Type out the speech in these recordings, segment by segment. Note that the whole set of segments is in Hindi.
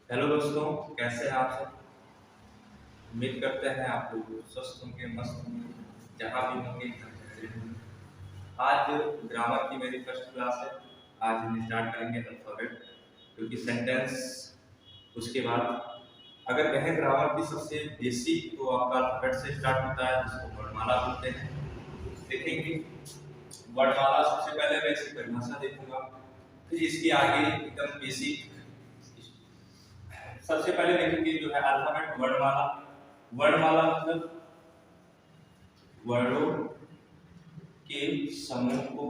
हेलो दोस्तों, कैसे हैं आप सब। उम्मीद करते हैं आप लोग स्वस्थ होंगे, मस्त होंगे, जहाँ भी होंगे एकदम बेहतरीन होंगे। आज ग्रामर की मेरी फर्स्ट क्लास है। आज हम स्टार्ट करेंगे अल्फाबेट, क्योंकि सेंटेंस उसके बाद अगर कहें ग्रामर की सबसे बेसिक तो आपका अल्फाबेट से स्टार्ट होता है, जिसको वर्णमाला बोलते हैं। देखेंगे वर्णमाला, सबसे पहले मैं इसकी परिभाषा देखूंगा, फिर इसके आगे एकदम बेसिक। सबसे पहले देखेंगे जो है अल्फाबेट वर्णमाला। वर्णमाला मतलब वर्णों के समूह को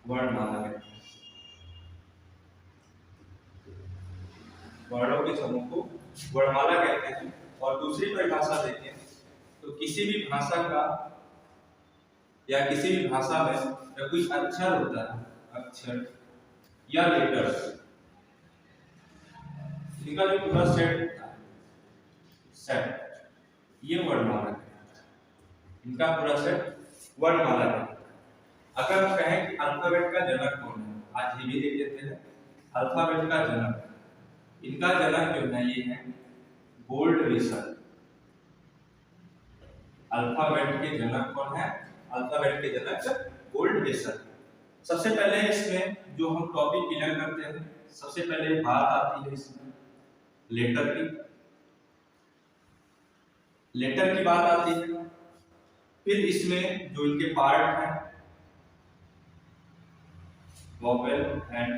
वर्णमाला कहते हैं। वर्णों के समूह को वर्णमाला कहते हैं। और दूसरी परिभाषा देखें तो किसी भी भाषा का या किसी भी भाषा में या कोई अक्षर होता है, अक्षर या लेटर्स, इनका जो पूरा सेट होता है, सेट, ये वर्णमाला कहलाता है। इनका पूरा सेट वर्णमाला कहलाता है। अगर हम कहें कि अल्फाबेट का जनक कौन है, आज ये भी देख लेते हैं। अल्फाबेट का जनक, इनका जनक जो है ये है गोल्डवेसन। अल्फाबेट के जनक कौन है? अल्फाबेट के जनक गोल्डवेसन। सबसे पहले इसमें जो हम टॉपिक क्लियर करते हैं, सबसे पहले बात आती है इसमें लेटर की। लेटर की बात आती है, फिर इसमें जो इनके पार्ट हैं वोवेल एंड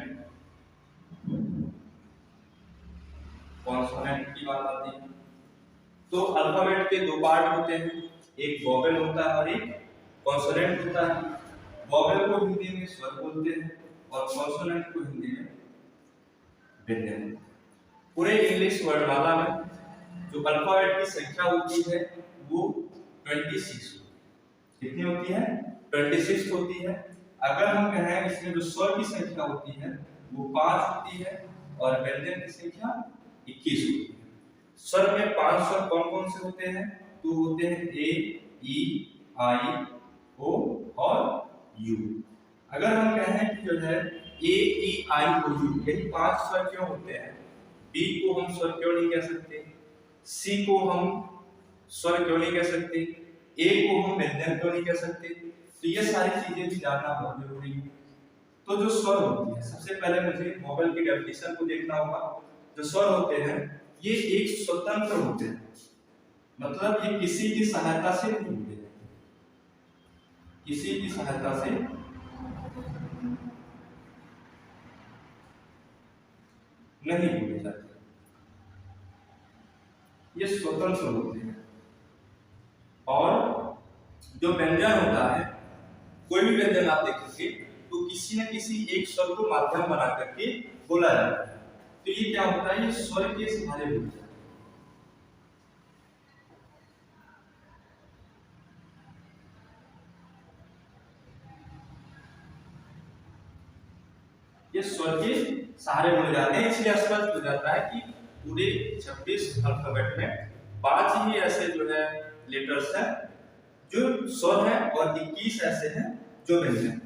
कॉन्सोनेंट की बात आती है। तो अल्फाबेट के दो पार्ट होते हैं, एक वोवेल होता है और एक कॉन्सोनेंट होता है। वोवेल को हिंदी में स्वर बोलते हैं और कॉन्सोनेंट को हिंदी में व्यंजन। पूरे इंग्लिश वर्णमाला में जो अल्फाबेट की संख्या होती है वो 26 होती है। कितनी होती है? 26 होती है। अगर हम कहें इसमें जो स्वर की संख्या होती है वो 5 होती है और व्यंजन की संख्या 21 होती है। स्वर में 5 स्वर कौन कौन से होते हैं? तो होते हैं ए, ई, आई, ओ और यू। अगर हम कहें कि जो है ए, ई, आई, ओ, यू, यही 5 स्वर क्यों होते हैं? बी को हम स्वर क्यों नहीं कह सकते? सी को हम स्वर क्यों नहीं कह सकते? ए को हम व्यंजन क्यों नहीं कह सकते? तो ये सारी चीजें भी जानना बहुत जरूरी है। तो जो स्वर होती है, सबसे पहले मुझे वोवेल की डेफिनेशन को देखना होगा। जो स्वर होते हैं ये एक स्वतंत्र होते हैं, मतलब ये किसी की सहायता से नहीं होते, किसी की सहायता से नहीं बोले जाते, ये स्वतंत्र होते हैं। और जो व्यंजन होता है, कोई भी व्यंजन आप देखेंगे तो किसी न किसी एक स्वर को माध्यम बना करके बोला जाता है। तो ये क्या होता है? ये स्वर के सहारे बोलते हैं। ये स्वर के सहारे बोले जाते हैं, इसलिए स्पष्ट हो जाता है कि पूरे 26 अल्फाबेट में 5 ही ऐसे जो है लेटर्स हैं जो स्वर है और 21 ऐसे हैं जो व्यंजन।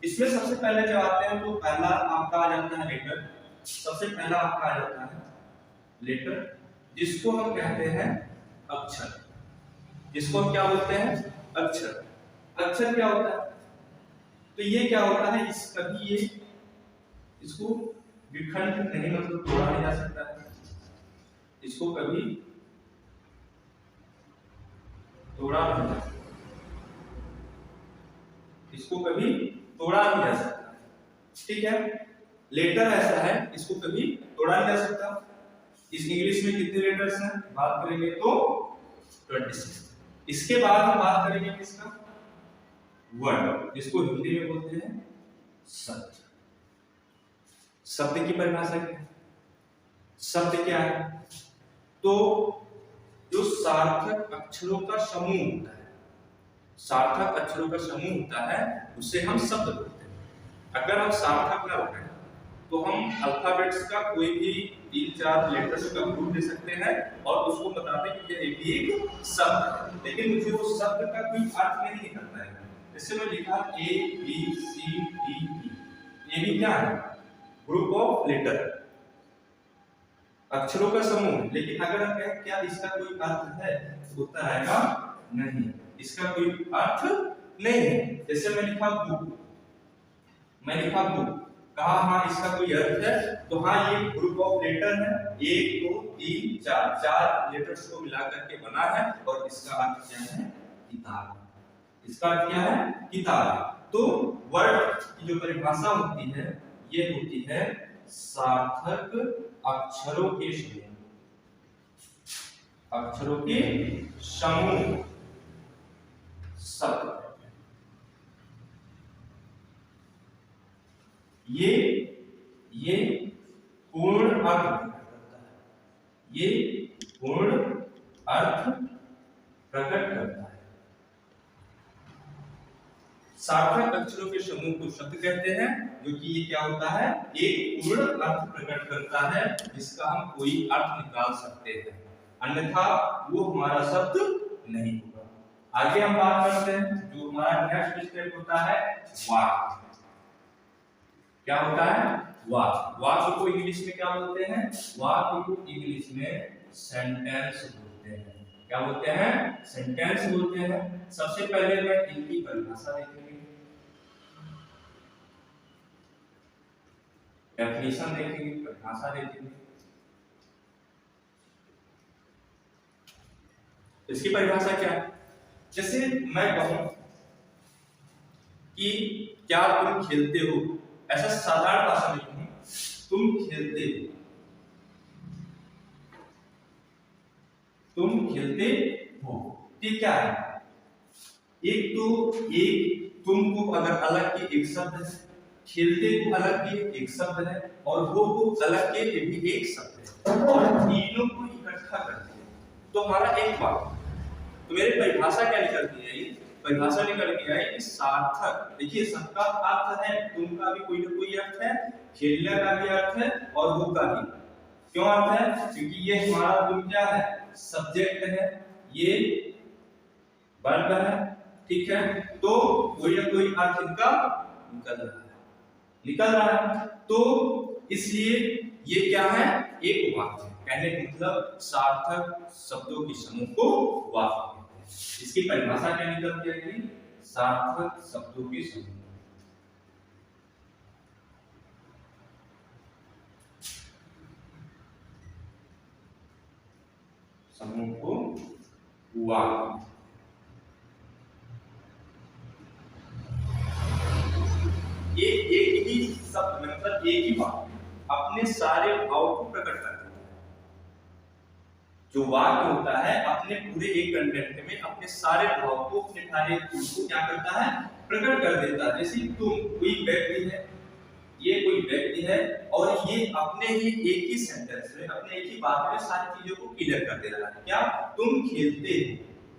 इसमें सबसे पहले जब आते हैं तो पहला आपका आ जाता है लेटर। सबसे पहला आपका आ जाता है लेटर, जिसको हम कहते हैं अक्षर। जिसको हम क्या बोलते हैं? अक्षर। अक्षर क्या होता है? तो ये क्या होता है, इस कभी ये इसको विखंड नहीं, मतलब तोड़ा नहीं जा सकता है। इसको कभी तोड़ा नहीं जा सकता, इसको कभी तोड़ा नहीं जा सकता। ठीक है, लेटर ऐसा है, इसको कभी तोड़ा नहीं जा सकता। इस इंग्लिश में कितने लेटर्स हैं बात करेंगे तो 26। इसके बाद हम बात करेंगे किसका? वर्ड, जिसको हिंदी में बोलते हैं शब्द। शब्द की परिभाषा क्या है? शब्द क्या है? तो जो सार्थक अक्षरों का समूह होता है, सार्थक अक्षरों का समूह होता है, उसे हम शब्द बोलते हैं। अगर हम सार्थक ना रखें तो हम अल्फाबेट्स का कोई भी 3-4 लेटर्स का ग्रुप दे सकते हैं और उसको बता दें कि ये भी एक शब्द है, लेकिन मुझे वो शब्द का कोई अर्थ नहीं निकलता है। जैसे मैं लिखा A B C D E, ये भी ये क्या है? ग्रुप ऑफ लेटर, अक्षरों का समूह। लेकिन अगर हम कहें क्या इसका कोई अर्थ है, तो उत्तर आएगा नहीं, इसका कोई अर्थ नहीं है। जैसे मैं लिखा बुक, कहा हाँ इसका कोई अर्थ है, तो हाँ ये ग्रुप ऑफ लेटर है, 1 2 3 4, 4 लेटर्स को मिला करके बना है, और इसका अर्थ क्या है? किताब। इसका अर्थ क्या है? किताब। तो वर्ड की जो परिभाषा होती है, ये होती है सार्थक अक्षरों के समूह, अक्षरों के समूह शब्द। ये पूर्ण अर्थ प्रकट करता है, ये पूर्ण अर्थ प्रकट करता है। सार्थक अक्षरों के समूह को शब्द कहते हैं, जो कि ये क्या होता है? एक पूर्ण अर्थ प्रकट करता है, जिसका हम कोई अर्थ निकाल सकते हैं, अन्यथा वो हमारा शब्द नहीं होगा। आगे हम बात करते हैं, जो हमारा नेक्स्ट स्टेप होता है वाक्य। क्या होता है? वाक्य। वाक्य को इंग्लिश में क्या बोलते हैं? वाक्य को इंग्लिश में सेंटेंस बोलते हैं। क्या बोलते हैं? सेंटेंस बोलते हैं। सबसे पहले मैं इनकी परिभाषा देखेंगे, डेफिनेशन देखेंगे, परिभाषा देखेंगे। इसकी परिभाषा क्या है? जैसे मैं कहूं कि क्या तुम खेलते हो, ऐसा साधारण भाषा में कहूं तुम खेलते हो, तुम खेलते हो, ठीक क्या है? एक तुम को अगर अलग के एक शब्द है, खेलते को अलग के एक शब्द है, और वो को अलग के भी एक शब्द है, और तीनों को इकट्ठा करते हैं तो हमारा एक वाक्य। तो मेरी परिभाषा क्या निकल के आई? परिभाषा निकल के आई कि सार्थक, देखिए सबका अर्थ है, तुम का भी कोई ना कोई अर्थ है, खेलने का भी अर्थ है, और वो का भी। क्यों अर्थ है? क्योंकि ये हमारा तुम क्या है? सब्जेक्ट है, ये वर्ब है, ठीक है, तो कोई ना कोई अर्थ इनका निकल रहा है, तो इसलिए ये क्या है? एक वाक्य। कहने का मतलब सार्थक शब्दों के समूह को वाक्य कहते हैं। इसकी परिभाषा क्या निकल के आएगी? सार्थक शब्दों के समूह को वाक्य। एक ही शब्द मतलब एक ही वाक्य अपने सारे भाव को प्रकट करता है। जो वाक्य होता है अपने पूरे एक कंटेंट में अपने सारे भाव को, अपने सारे गुण को क्या करता है? प्रकट कर देता है। जैसे तुम, कोई व्यक्ति है, ये कोई व्यक्ति है, और ये अपने ही एक ही सेंटेंस में, अपने एक ही बात में सारी चीजों को क्लियर कर दे रहा है। क्या? तुम खेलते हो,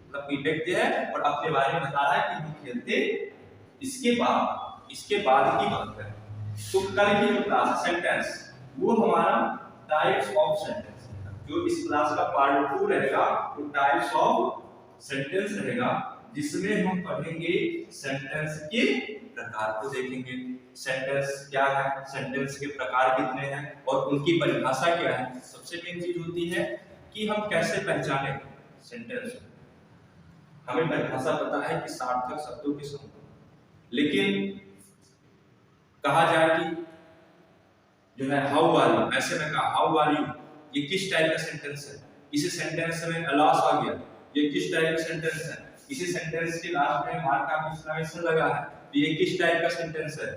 मतलब कोई व्यक्ति है और अपने बारे में बता रहा है कि हम खेलते। इसके बाद की बात है, तो कल की जो क्लास सेंटेंस, वो हमारा टाइप्स ऑफ सेंटेंस, जो इस क्लास का पार्ट 2 रहेगा, वो टाइप्स ऑफ सेंटेंस रहेगा, जिसमें हम पढ़ेंगे सेंटेंस के प्रकार को देखेंगे। सेंटेंस क्या है, सेंटेंस के प्रकार कितने हैं, और उनकी परिभाषा क्या है। सबसे मेन चीज होती है कि हम कैसे पहचानें सेंटेंस। हमें परिभाषा पता है कि सार्थक शब्दों के समूह, लेकिन कहा जाए कि जो है हाउ आर यू, ऐसे में कहा हाउ आर यू, ये किस टाइप का सेंटेंस है? इसी सेंटेंस में अलास आ गया, ये किस टाइप का सेंटेंस है? इसी सेंटेंस के लास्ट में मार्क का एक्सक्लेमेशन लगा है, तो ये किस टाइप का सेंटेंस है?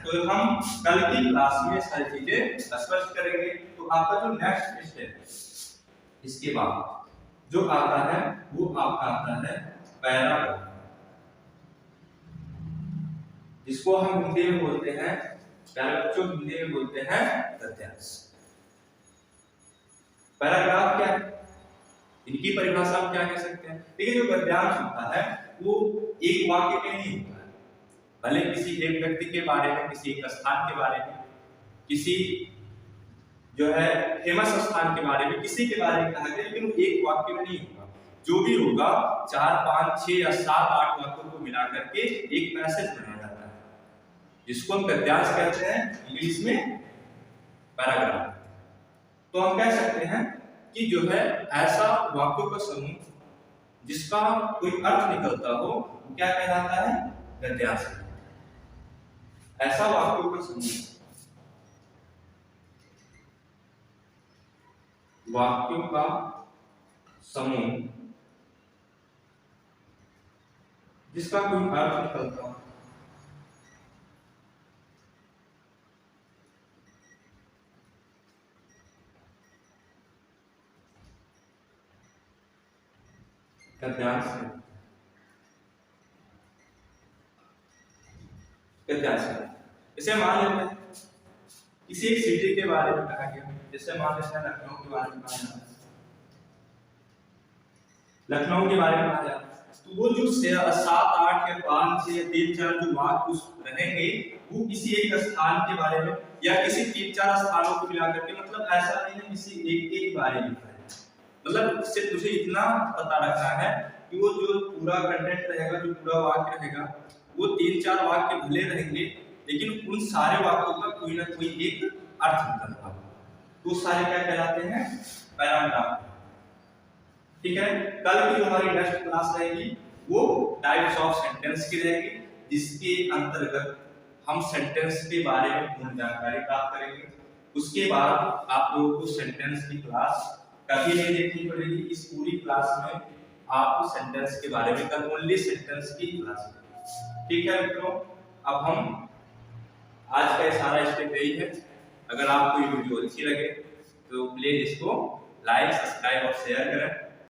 तो हम कल की क्लास में सारी चीजें स्पष्ट करेंगे। तो आपका जो नेक्स्ट स्टेप, इसके बाद जो आता है वो आपका आता है पैराग्राफ, जिसको हम हिंदी में बोलते हैं, जो हिंदी में बोलते हैं गद्यांश। पैराग्राफ क्या है? इनकी परिभाषा हम क्या कह सकते हैं? देखिए, जो गद्यांश होता है वो एक वाक्य में नहीं होता है, भले किसी एक व्यक्ति के बारे में, किसी एक स्थान के बारे में, किसी जो है फेमस स्थान के बारे में, किसी के बारे में कहा गया, लेकिन वो एक वाक्य में नहीं होगा। जो भी होगा 4 5 6 या 7 8 वाक्यों को मिला करके एक पैसेज बनाया जाता है। जिसको हम गद्यांश कहते हैं इंग्लिश में पैराग्राफ। तो हम कह सकते हैं कि जो है ऐसा वाक्यों का समूह जिसका कोई अर्थ निकलता हो वो क्या कहलाता है, गद्यांश। ऐसा वाक्यों का समूह, वाक्यों का समूह जिसका कोई अर्थ निकलता हो, गद्यांश है, गद्यांश है। इसे मान लेते हैं किसी एक सिटी के बारे में कहा गया, जैसे मान लेते हैं लखनऊ के बारे में कहा जाता है, लखनऊ के बारे में कहा जाता है। तो वो जो 7, 8 या 5 या 3, 4 जो वाक्य रहेंगे वो किसी एक स्थान के बारे में या किसी 3, 4 स्थानों को मिला करके, मतलब ऐसा नहीं है किसी एक के बारे में लिखा है। मतलब इससे तुझे इतना पता रखना है कि वो जो पूरा कंटेंट रहेगा, जो पूरा वाक्य रहेगा, वो 3, 4 वाक्य भले रहेंगे लेकिन उन सारे वाक्यों का कोई ना कोई एक अर्थ निकलता है। तो सारे क्या कहलाते हैं, पैराग्राफ। ठीक है, कल की जो हमारी नेक्स्ट क्लास रहेगी वो टाइप्स ऑफ सेंटेंस की रहेगी, जिसके अंतर्गत हम सेंटेंस के बारे में पूर्ण जानकारी प्राप्त करेंगे। उसके बाद आप लोगों को सेंटेंस की क्लास कभी नहीं देखनी पड़ेगी। इस पूरी क्लास में आप सेंटेंस के बारे में कल ओनली सेंटेंस की क्लास। ठीक है मित्रों, अब हम आज का सारा स्टेप यही है। अगर आपको ये वीडियो अच्छी लगे तो प्लीज इसको लाइक, सब्सक्राइब और शेयर करें।